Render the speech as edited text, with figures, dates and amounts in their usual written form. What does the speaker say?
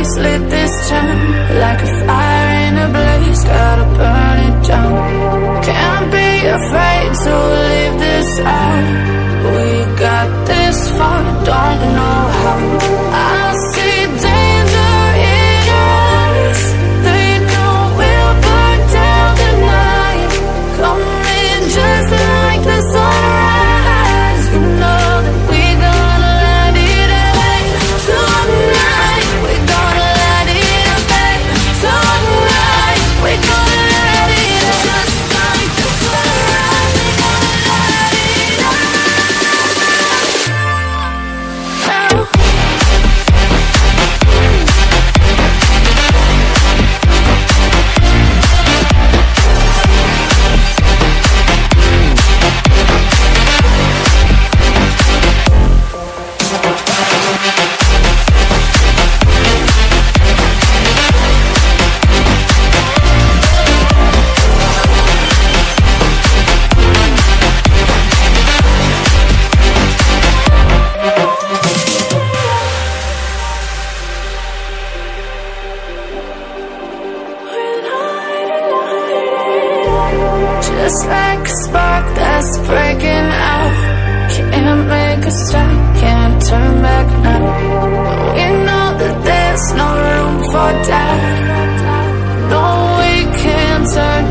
face, lit this town like a fire in a blaze, gotta burn it down. Can't be afraid to leave this out. We got this far, don't know how. I see danger in your eyes. They know we'll burn down the night. Coming just like the sunrise. You know that we gonna let it rain tonight. We gonna let it rain tonight. We gonna let it just like the sunrise. We gonna let it rain. Just like a spark that's breaking out. Can't make a stop, can't turn back now. We know that there's no room for doubt. No, we can't turn